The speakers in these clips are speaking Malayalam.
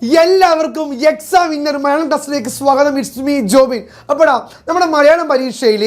എല്ലാവർക്കും എക്സാം വിന്നർ മലയാളം ടെസ്റ്റിലേക്ക് സ്വാഗതം. It's me Jobin. അപ്പോഴാ നമ്മുടെ മലയാളം പരീക്ഷയിൽ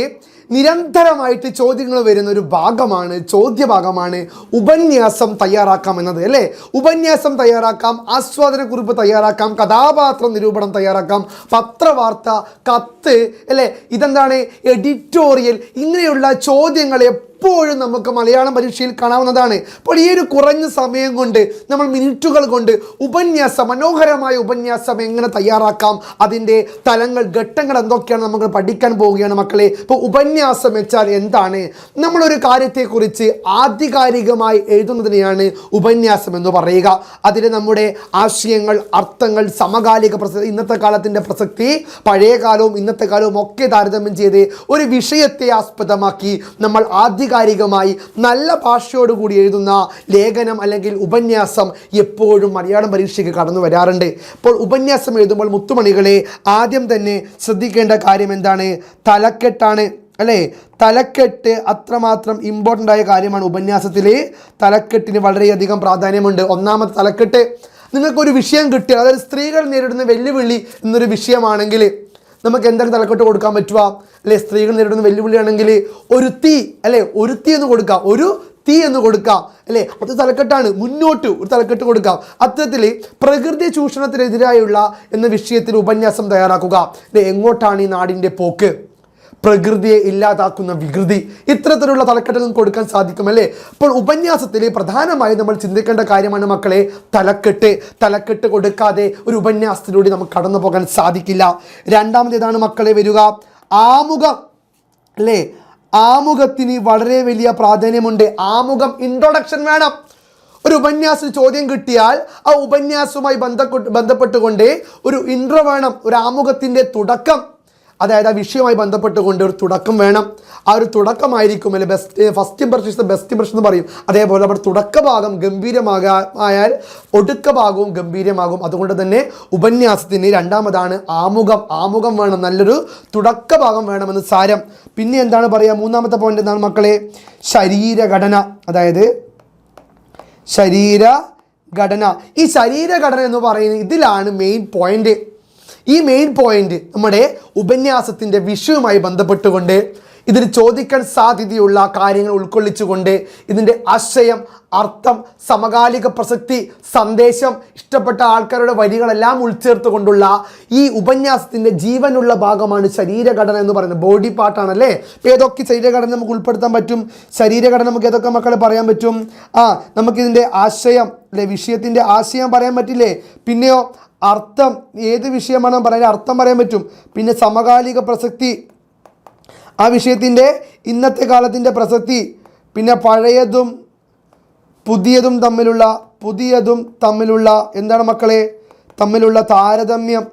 നിരന്തരമായിട്ട് ചോദ്യങ്ങൾ വരുന്ന ഒരു ഭാഗമാണ്, ചോദ്യഭാഗമാണ് ഉപന്യാസം തയ്യാറാക്കാം എന്നത് അല്ലേ. ഉപന്യാസം തയ്യാറാക്കാം, ആസ്വാദനക്കുറിപ്പ് തയ്യാറാക്കാം, കഥാപാത്ര നിരൂപണം തയ്യാറാക്കാം, പത്രവാർത്ത, കത്ത് അല്ലേ, ഇതെന്താണ് എഡിറ്റോറിയൽ, ഇങ്ങനെയുള്ള ചോദ്യങ്ങൾ എപ്പോഴും നമുക്ക് മലയാളം പരീക്ഷയിൽ കാണാവുന്നതാണ്. അപ്പോൾ ഈ ഒരു കുറഞ്ഞ സമയം കൊണ്ട് നമ്മൾ മിനിറ്റുകൾ കൊണ്ട് ഉപന്യാസം, മനോഹരമായ ഉപന്യാസം എങ്ങനെ തയ്യാറാക്കാം, അതിൻ്റെ തലങ്ങൾ, ഘട്ടങ്ങൾ എന്തൊക്കെയാണ് നമുക്ക് പഠിക്കാൻ പോവുകയാണ് മക്കളെ. ഇപ്പോൾ ഉപന്യാസം വെച്ചാൽ എന്താണ്? നമ്മളൊരു കാര്യത്തെക്കുറിച്ച് ആധികാരികമായി എഴുതുന്നതിനെയാണ് ഉപന്യാസം എന്ന് പറയുക. അതിൽ നമ്മുടെ ആശയങ്ങൾ, അർത്ഥങ്ങൾ, സമകാലിക പ്രസക്തി, ഇന്നത്തെ കാലത്തിൻ്റെ പ്രസക്തി, പഴയ കാലവും ഇന്നത്തെ കാലവും ഒക്കെ താരതമ്യം ചെയ്ത് ഒരു വിഷയത്തെ ആസ്പദമാക്കി നമ്മൾ ആധികാരികമായി നല്ല ഭാഷയോടുകൂടി എഴുതുന്ന ലേഖനം അല്ലെങ്കിൽ ഉപന്യാസം എപ്പോഴും മലയാളം പരീക്ഷയ്ക്ക് കടന്നു വരാറുണ്ട്. അപ്പോൾ ഉപന്യാസം എഴുതുമ്പോൾ മുത്തുമണികളെ ആദ്യം തന്നെ ശ്രദ്ധിക്കേണ്ട കാര്യം എന്താണ്? തലക്കെട്ടാണ് അല്ലേ. തലക്കെട്ട് അത്രമാത്രം ഇമ്പോർട്ടൻ്റ് ആയ കാര്യമാണ്. ഉപന്യാസത്തിൽ തലക്കെട്ടിന് വളരെയധികം പ്രാധാന്യമുണ്ട്. ഒന്നാമത്തെ തലക്കെട്ട്, നിങ്ങൾക്കൊരു വിഷയം കിട്ടിയാൽ, അതായത് സ്ത്രീകൾ നേരിടുന്ന വെല്ലുവിളി എന്നൊരു വിഷയമാണെങ്കിൽ നമുക്ക് എന്തൊക്കെ തലക്കെട്ട് കൊടുക്കാൻ പറ്റുക അല്ലെ? സ്ത്രീകൾ നേരിടുന്ന വെല്ലുവിളിയാണെങ്കിൽ ഒരു തീ അല്ലെ, ഒരു തീ എന്ന് കൊടുക്കാം, ഒരു തീ എന്ന് കൊടുക്കാം അല്ലേ. അത് തലക്കെട്ടാണ്. മുന്നോട്ട് ഒരു തലക്കെട്ട് കൊടുക്കാം. അത്തരത്തിൽ പ്രകൃതി ചൂഷണത്തിനെതിരായുള്ള എന്ന വിഷയത്തിൽ ഉപന്യാസം തയ്യാറാക്കുക. എങ്ങോട്ടാണ് ഈ നാടിൻ്റെ പോക്ക്, പ്രകൃതിയെ ഇല്ലാതാക്കുന്ന വികൃതി, ഇത്തരത്തിലുള്ള തലക്കെട്ടുകൾ കൊടുക്കാൻ സാധിക്കുമല്ലേ. അപ്പോൾ ഉപന്യാസത്തിൽ പ്രധാനമായും നമ്മൾ ചിന്തിക്കേണ്ട കാര്യമാണ് മക്കളെ തലക്കെട്ട്. തലക്കെട്ട് കൊടുക്കാതെ ഒരു ഉപന്യാസത്തിലൂടെ നമുക്ക് കടന്നു പോകാൻ സാധിക്കില്ല. രണ്ടാമത്തേതാണ് മക്കളെ വരിക ആമുഖം അല്ലേ. ആമുഖത്തിന് വളരെ വലിയ പ്രാധാന്യമുണ്ട്. ആമുഖം, ഇൻട്രൊഡക്ഷൻ വേണം. ഒരു ഉപന്യാസം ചോദ്യം കിട്ടിയാൽ ആ ഉപന്യാസവുമായി ബന്ധപ്പെട്ടുകൊണ്ട് ഒരു ഇൻട്രോ വേണം, ഒരു ആമുഖത്തിൻ്റെ തുടക്കം, അതായത് ആ വിഷയവുമായി ബന്ധപ്പെട്ടുകൊണ്ട് ഒരു തുടക്കം വേണം. ആ ഒരു തുടക്കമായിരിക്കും അല്ലെ first impression is the best impression എന്ന് പറയും. അതേപോലെ അവിടെ തുടക്കഭാഗം ഗംഭീരമായാൽ ഒടുക്ക ഭാഗവും ഗംഭീരമാകും. അതുകൊണ്ട് തന്നെ ഉപന്യാസത്തിന് രണ്ടാമതാണ് ആമുഖം. ആമുഖം വേണം, നല്ലൊരു തുടക്ക ഭാഗം വേണമെന്ന് സാരം. പിന്നെ എന്താണ് പറയുക? മൂന്നാമത്തെ പോയിന്റ് എന്താണ് മക്കളെ? ശരീരഘടന. അതായത് ശരീരഘടന. ഈ ശരീരഘടന എന്ന് പറയുന്നത് ഇതിലാണ് മെയിൻ പോയിന്റ്. ഈ മെയിൻ പോയിന്റ് നമ്മുടെ ഉപന്യാസത്തിൻ്റെ വിഷയവുമായി ബന്ധപ്പെട്ടുകൊണ്ട് ഇതിൽ ചോദിക്കാൻ സാധ്യതയുള്ള കാര്യങ്ങൾ ഉൾക്കൊള്ളിച്ചുകൊണ്ട് ഇതിൻ്റെ ആശയം, അർത്ഥം, സമകാലിക പ്രസക്തി, സന്ദേശം, ഇഷ്ടപ്പെട്ട ആൾക്കാരുടെ വരികളെല്ലാം ഉൾച്ചേർത്തുകൊണ്ടുള്ള ഈ ഉപന്യാസത്തിൻ്റെ ജീവനുള്ള ഭാഗമാണ് ശരീരഘടന എന്ന് പറയുന്നത്. ബോഡി പാർട്ടാണല്ലേ. ഏതൊക്കെ ശരീരഘടന നമുക്ക് ഉൾപ്പെടുത്താൻ പറ്റും? ശരീരഘടന നമുക്ക് ഏതൊക്കെ മക്കളെ പറയാൻ പറ്റും? നമുക്കിതിൻ്റെ ആശയം അല്ലെ, വിഷയത്തിൻ്റെ ആശയം പറയാൻ പറ്റില്ലേ? പിന്നെയോ അർത്ഥം, ഏത് വിഷയമാണ് പറയാൻ അർത്ഥം പറയാൻ പറ്റും. പിന്നെ സമകാലിക പ്രസക്തി, ആ വിഷയത്തിൻ്റെ ഇന്നത്തെ കാലത്തിൻ്റെ പ്രസക്തി. പിന്നെ പഴയതും പുതിയതും തമ്മിലുള്ള എന്താണ് മക്കളെ? തമ്മിലുള്ള താരതമ്യം.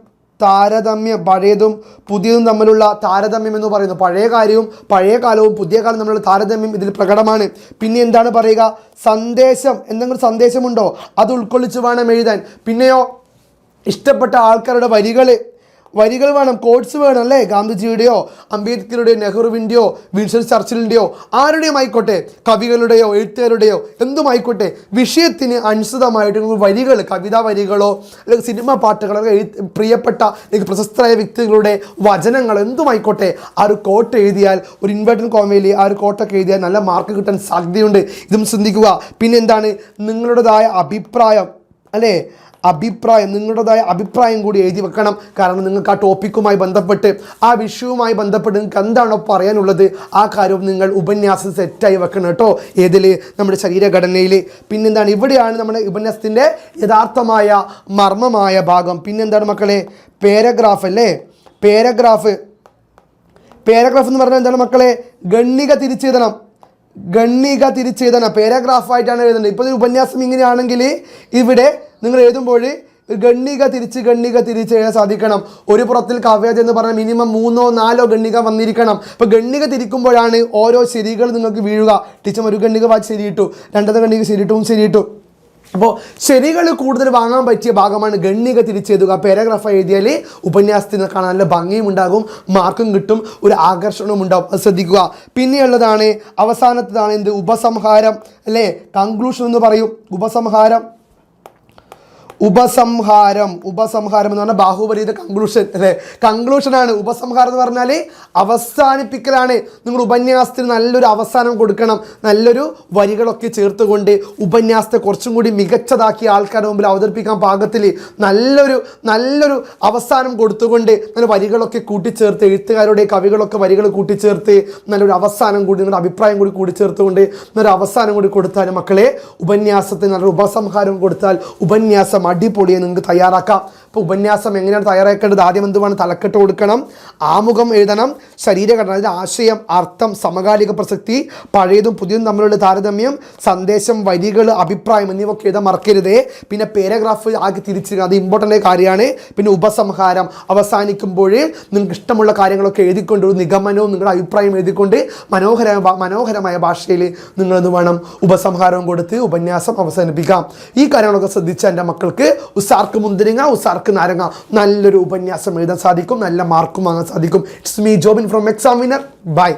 പഴയതും പുതിയതും തമ്മിലുള്ള താരതമ്യം എന്ന് പറയുന്നു. പഴയ കാലവും പുതിയ കാലവും തമ്മിലുള്ള താരതമ്യം ഇതിൽ പ്രകടമാണ്. പിന്നെ എന്താണ് പറയുക? സന്ദേശം. എന്തെങ്കിലും സന്ദേശമുണ്ടോ? അത് ഉൾക്കൊള്ളിച്ച് വേണം എഴുതാൻ. പിന്നെയോ ഇഷ്ടപ്പെട്ട ആൾക്കാരുടെ വരികൾ വേണം, കോട്സ് വേണം അല്ലേ. ഗാന്ധിജിയുടെയോ അംബേദ്കറുടെയോ നെഹ്റുവിൻ്റെയോ വിൻസ്റ്റൺ ചർച്ചിലിൻ്റെയോ ആരുടെയും ആയിക്കോട്ടെ, കവികളുടെയോ എഴുത്തുകാരുടെയോ എന്തുമായിക്കോട്ടെ, വിഷയത്തിന് അനുസൃതമായിട്ട് വരികൾ, കവിതാ വരികളോ അല്ലെങ്കിൽ സിനിമ പാട്ടുകളോ, പ്രിയപ്പെട്ട അല്ലെങ്കിൽ പ്രശസ്തരായ വ്യക്തികളുടെ വചനങ്ങൾ എന്തുമായിക്കോട്ടെ, ആ ഒരു കോട്ട് എഴുതിയാൽ, ഒരു ഇൻവേർട്ടഡ് കോമയിൽ ആ ഒരു കോട്ടൊക്കെ എഴുതിയാൽ നല്ല മാർക്ക് കിട്ടാൻ സാധ്യതയുണ്ട്. ഇതും ചിന്തിക്കുക. പിന്നെ എന്താണ്? നിങ്ങളുടേതായ അഭിപ്രായം അല്ലേ, നിങ്ങളുടേതായ അഭിപ്രായം കൂടി എഴുതി വെക്കണം. കാരണം നിങ്ങൾക്ക് ആ ടോപ്പിക്കുമായി ബന്ധപ്പെട്ട്, ആ വിഷയവുമായി ബന്ധപ്പെട്ട് നിങ്ങൾക്ക് എന്താണോ പറയാനുള്ളത് ആ കാര്യവും നിങ്ങൾ ഉപന്യാസം സെറ്റായി വെക്കണം കേട്ടോ. ഏതിൽ? നമ്മുടെ ശരീരഘടനയിൽ. പിന്നെന്താണ്? ഇവിടെയാണ് നമ്മുടെ ഉപന്യാസത്തിൻ്റെ യഥാർത്ഥമായ മർമ്മമായ ഭാഗം. പിന്നെന്താണ് മക്കളെ? പാരഗ്രാഫ് അല്ലേ. പാരഗ്രാഫ് എന്ന് പറഞ്ഞാൽ എന്താണ് മക്കളെ? ഗണ്ണിക തിരിച്ചെഴുതണം. പാരഗ്രാഫായിട്ടാണ് എഴുതുന്നത്. ഇപ്പോൾ ഒരു ഉപന്യാസം ഇങ്ങനെയാണെങ്കിൽ ഇവിടെ നിങ്ങൾ എഴുതുമ്പോൾ ഗണ്ണിക തിരിച്ച് എഴുതാൻ സാധിക്കണം. ഒരു പുറത്തിൽ കവ്യത എന്ന് പറഞ്ഞാൽ മിനിമം 3-4 ഗണ്ണിക വന്നിരിക്കണം. അപ്പോൾ ഗണ്ണിക തിരിക്കുമ്പോഴാണ് ഓരോ ശരികൾ നിങ്ങൾക്ക് വീഴുക. ടീച്ചർ ഒരു ഗണ്ണിക വായിച്ച് ശരിയിട്ടു, രണ്ടാമത്തെ ഗണ്ണിക ശരിയിട്ടു. അപ്പോൾ ശരികൾ കൂടുതൽ വാങ്ങാൻ പറ്റിയ ഭാഗമാണ് ഗണ്ണിക തിരിച്ചെഴുതുക. പാരഗ്രാഫ് എഴുതിയാൽ ഉപന്യാസത്തിന് കാണാൻ നല്ല ഭംഗിയും ഉണ്ടാകും, മാർക്കും കിട്ടും, ഒരു ആകർഷണവും ഉണ്ടാകും. അത് ശ്രദ്ധിക്കുക. പിന്നെയുള്ളതാണ് അവസാനത്തതാണ് എന്ത്? ഉപസംഹാരം അല്ലേ. കൺക്ലൂഷൻ എന്ന് പറയും. ഉപസംഹാരം എന്ന് പറഞ്ഞാൽ ബാഹുബലിയുടെ കൺക്ലൂഷൻ അല്ലേ, കൺക്ലൂഷനാണ്. ഉപസംഹാരം എന്ന് പറഞ്ഞാൽ അവസാനിപ്പിക്കലാണ്. നിങ്ങൾ ഉപന്യാസത്തിന് നല്ലൊരു അവസാനം കൊടുക്കണം, നല്ലൊരു വരികളൊക്കെ ചേർത്തുകൊണ്ട് ഉപന്യാസത്തെ കുറച്ചും കൂടി മികച്ചതാക്കി ആൾക്കാരുടെ മുമ്പിൽ അവതരിപ്പിക്കാൻ പാകത്തിൽ നല്ലൊരു അവസാനം കൊടുത്തുകൊണ്ട് നല്ല വരികളൊക്കെ കൂട്ടിച്ചേർത്ത്, എഴുത്തുകാരുടെ കവികളൊക്കെ വരികൾ കൂട്ടിച്ചേർത്ത് നല്ലൊരു അവസാനം കൂടി, നിങ്ങളുടെ അഭിപ്രായം കൂടി കൂടിച്ചേർത്തുകൊണ്ട് നല്ലൊരു അവസാനം കൂടി കൊടുത്താൽ മക്കളെ ഉപന്യാസത്തിന് നല്ലൊരു ഉപസംഹാരം കൊടുത്താൽ ഉപന്യാസം അടിപൊളിയെ നിങ്ങൾക്ക് തയ്യാറാക്കാം. അപ്പോൾ ഉപന്യാസം എങ്ങനെയാണ് തയ്യാറാക്കേണ്ടത്? ആദ്യം എന്തുവാണ്? തലക്കെട്ട് കൊടുക്കണം, ആമുഖം എഴുതണം, ശരീരഘടന, അതായത് ആശയം, അർത്ഥം, സമകാലിക പ്രസക്തി, പഴയതും പുതിയതും തമ്മിലുള്ള താരതമ്യം, സന്ദേശം, വരികൾ, അഭിപ്രായം എന്നിവയൊക്കെ എഴുതാൻ മറക്കരുത്. പിന്നെ പാരഗ്രാഫ് ആക്കി തിരിച്ചിരിക്കുക, അത് ഇമ്പോർട്ടൻ്റ് കാര്യമാണ്. പിന്നെ ഉപസംഹാരം അവസാനിക്കുമ്പോൾ നിങ്ങൾക്ക് ഇഷ്ടമുള്ള കാര്യങ്ങളൊക്കെ എഴുതിക്കൊണ്ട് ഒരു നിഗമനവും നിങ്ങളുടെ അഭിപ്രായം എഴുതിക്കൊണ്ട് മനോഹരമായ ഭാഷയിൽ നിങ്ങളെന്ത് വേണം? ഉപസംഹാരവും കൊടുത്ത് ഉപന്യാസം അവസാനിപ്പിക്കാം. ഈ കാര്യങ്ങളൊക്കെ ശ്രദ്ധിച്ച എൻ്റെ മക്കൾക്ക് ഉസാർക്ക് മുന്തിരിങ്ങ, ഉസാർക്ക് നാരങ്ങ, നല്ലൊരു ഉപന്യാസം എഴുതാൻ സാധിക്കും, നല്ല മാർക്കും വാങ്ങാൻ സാധിക്കും. It's me Jobin from examiner. By.